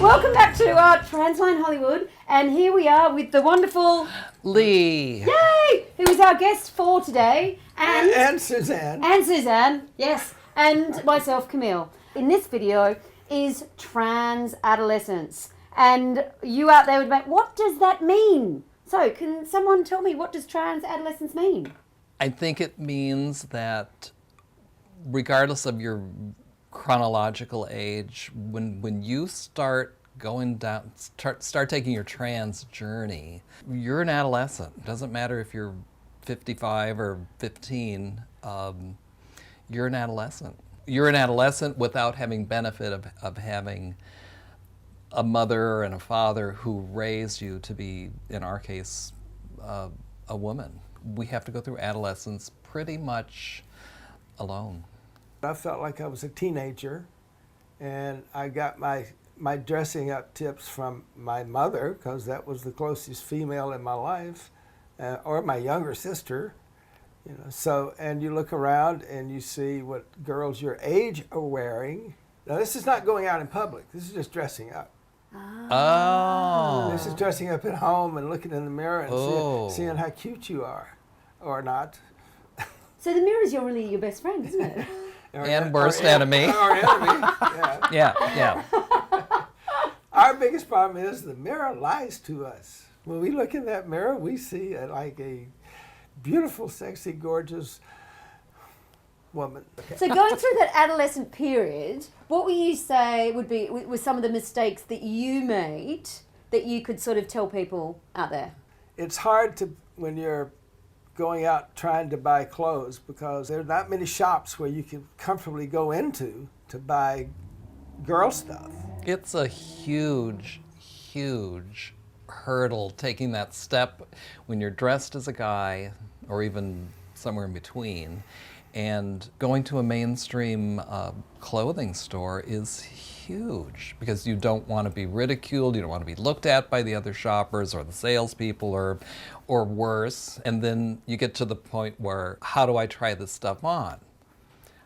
welcome back to Transline Hollywood, and here we are with the wonderful Leigh. Yay! Who is our guest for today, and Suzanne. And Suzanne, yes, and myself, Camille. In this video is TransAdolescence, and you out there would be, what does that mean? So, can someone tell me, what does TransAdolescence mean? I think it means that regardless of your chronological age, when you start going down, start taking your trans journey, you're an adolescent. It doesn't matter if you're 55 or 15, you're an adolescent. You're an adolescent without having benefit of having a mother and a father who raised you to be, in our case, a woman. We have to go through adolescence pretty much alone. I felt like I was a teenager, and I got my dressing up tips from my mother, because that was the closest female in my life, or my younger sister. You know, so, and you look around and you see what girls your age are wearing. Now, this is not going out in public. This is just dressing up. Oh. This is dressing up at home and looking in the mirror and seeing how cute you are, or not. So the mirror is really your best friend, isn't it? And worst enemy. Our enemy. Yeah. Our biggest problem is the mirror lies to us. When we look in that mirror, we see like a beautiful, sexy, gorgeous woman. So going through that adolescent period, what would you say were some of the mistakes that you made that you could sort of tell people out there? It's hard to, when you're going out trying to buy clothes, because there are not many shops where you can comfortably go into to buy girl stuff. It's a huge hurdle taking that step when you're dressed as a guy, or even somewhere in between, and going to a mainstream clothing store is huge, because you don't want to be ridiculed, you don't want to be looked at by the other shoppers or the salespeople, or worse. And then you get to the point where, how do I try this stuff on?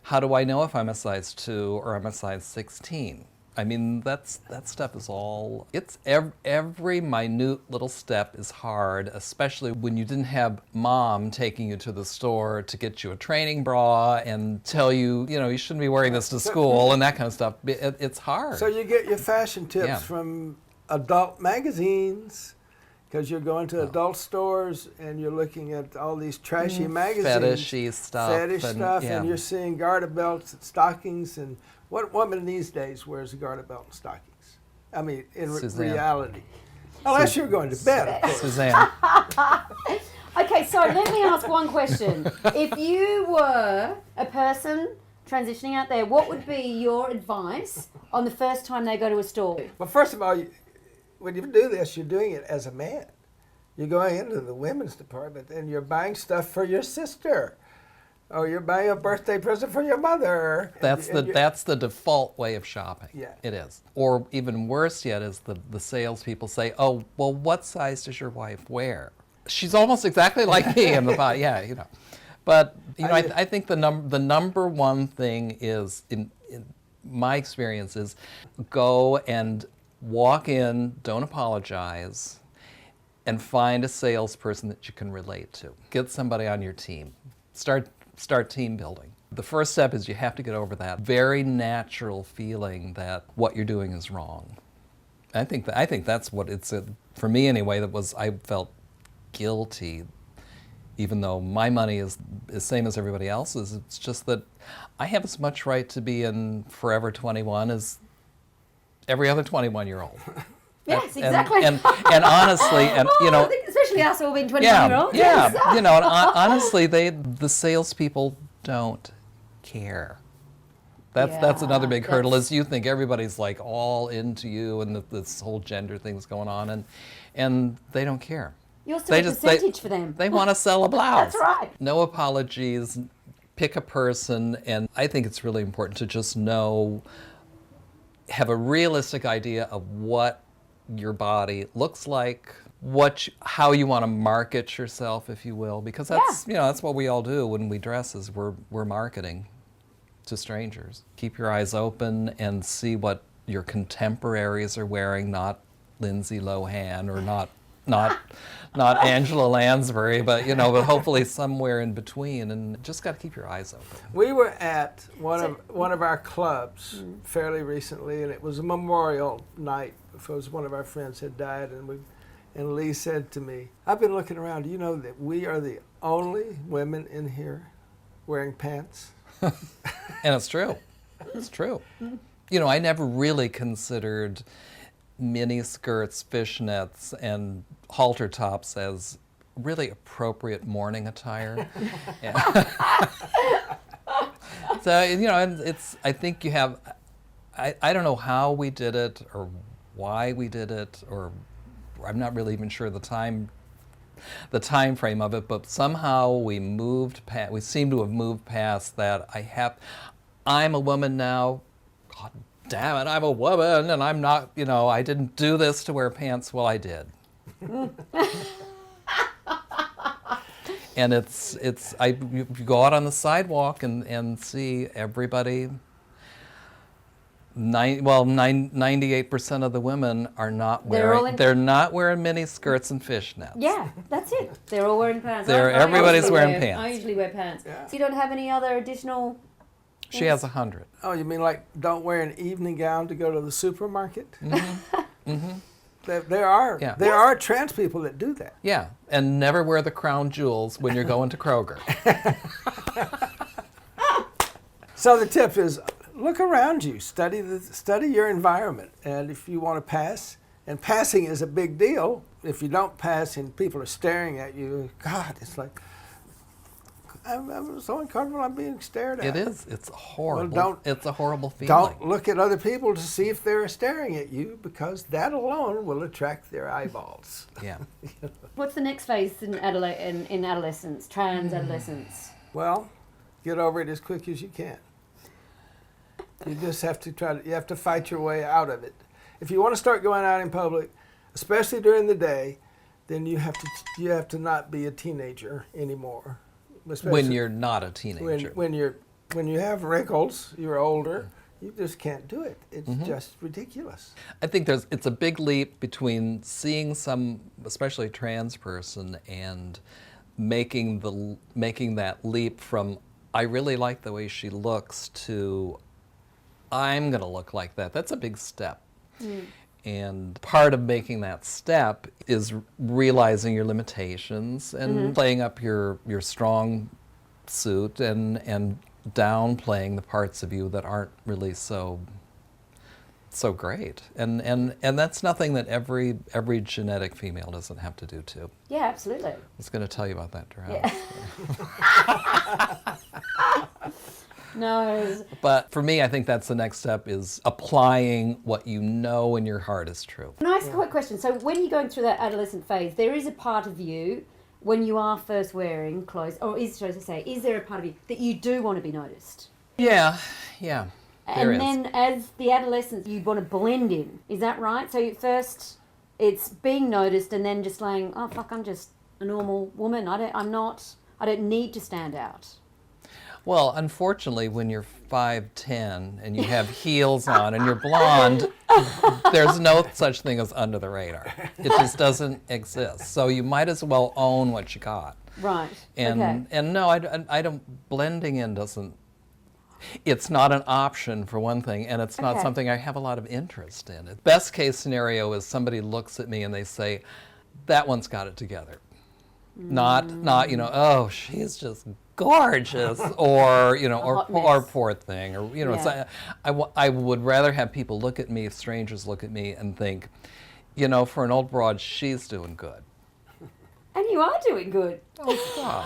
How do I know if I'm a size 2 or I'm a size 16? I mean, that stuff is all, it's every minute little step is hard, especially when you didn't have mom taking you to the store to get you a training bra and tell you, you shouldn't be wearing this to school and that kind of stuff. It's hard. So you get your fashion tips from adult magazines, because you're going to adult stores and you're looking at all these trashy magazines. Fetishy stuff. And you're seeing garter belts and stockings. And what woman these days wears a garter belt and stockings? I mean, in reality. Unless you're going to bed, of course. Suzanne. Okay, so let me ask one question. If you were a person transitioning out there, what would be your advice on the first time they go to a store? Well, first of all, when you do this, you're doing it as a man. You're going into the women's department and you're buying stuff for your sister, or you're buying a birthday present for your mother. That's the default way of shopping. Yeah. It is. Or even worse yet is the salespeople say, "Oh, well, what size does your wife wear?" She's almost exactly like me in the body. Yeah, But I think the number one thing is, in my experience, is go and walk in, don't apologize, and find a salesperson that you can relate to. Get somebody on your team. Start team building. The first step is you have to get over that very natural feeling that what you're doing is wrong. I think that's what it's for me anyway. I felt guilty, even though my money is the same as everybody else's. It's just that I have as much right to be in Forever 21 as every other 21-year-old. Yes, exactly. And honestly, and I think especially us all being 21-year-olds. Yeah, Yes. and honestly, the salespeople don't care. That's another big hurdle, is you think everybody's like all into you, and this whole gender thing's going on, and they don't care. You're still a percentage for them. They want to sell a blouse. That's right. No apologies. Pick a person, and I think it's really important to just have a realistic idea of what your body looks like, how you want to market yourself, if you will, because that's what we all do when we dress, is we're marketing to strangers. Keep your eyes open and see what your contemporaries are wearing, not Lindsay Lohan or not Angela Lansbury, but but hopefully somewhere in between, and just got to keep your eyes open. We were at one of our clubs fairly recently, and it was a memorial night because one of our friends had died, and Lee said to me, "I've been looking around. Do you know that we are the only women in here wearing pants?" And it's true. It's true. I never really considered mini skirts, fishnets, and halter tops as really appropriate morning attire. So, and it's, I think you have, I don't know how we did it or why we did it, or I'm not really even sure the time frame of it, but somehow we seem to have moved past that. I'm a woman now. God damn it, I'm a woman, and I'm not, I didn't do this to wear pants. Well, I did. And you go out on the sidewalk and see everybody, 98% of the women are not they're not wearing mini skirts and fishnets. Yeah, that's it. They're all wearing pants. Everybody's wearing pants. I usually wear pants. Yeah. So you don't have any other additional... She has 100. Oh, you mean like don't wear an evening gown to go to the supermarket? Mm-hmm. Mm-hmm. There are trans people that do that. Yeah, and never wear the crown jewels when you're going to Kroger. So the tip is, look around you, study your environment, and if you want to pass, and passing is a big deal. If you don't pass and people are staring at you, God, it's like, I'm so uncomfortable. I'm being stared at. It is. It's horrible. Well, it's a horrible feeling. Don't look at other people to see if they're staring at you, because that alone will attract their eyeballs. Yeah. What's the next phase in adolescence, TransAdolescence? Well, get over it as quick as you can. You just have to you have to fight your way out of it. If you want to start going out in public, especially during the day, then you have to not be a teenager anymore. When you're not a teenager. When you have wrinkles, you're older, you just can't do it. It's just ridiculous. I think it's a big leap between seeing some, especially trans person, and making that leap from I really like the way she looks to I'm going to look like that. That's a big step. And part of making that step is realizing your limitations and playing up your strong suit and downplaying the parts of you that aren't really so great. And that's nothing that every genetic female doesn't have to do too. Yeah, absolutely. I was going to tell you about that, Drow. Yeah. No. But for me, I think that's the next step, is applying what you know in your heart is true. Nice quick question. So when you're going through that adolescent phase, there is a part of you when you are first wearing clothes, or is there a part of you that you do want to be noticed? Yeah. And then as the adolescent, you want to blend in. Is that right? So first it's being noticed, and then just saying, oh fuck, I'm just a normal woman. I don't need to stand out. Well, unfortunately, when you're 5'10" and you have heels on and you're blonde, there's no such thing as under the radar. It just doesn't exist. So you might as well own what you got. Right. And no, I don't. Blending in doesn't. It's not an option, for one thing, and it's not something I have a lot of interest in. The best case scenario is somebody looks at me and they say, "That one's got it together." Not oh, she's just gorgeous, or or poor thing, or Yeah. I would rather have people look at me, strangers look at me, and think, for an old broad, she's doing good. And you are doing good. Oh, stop!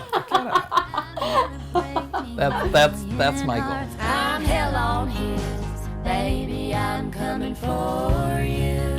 That's my goal. I'm hell on heels, baby, I'm coming for you.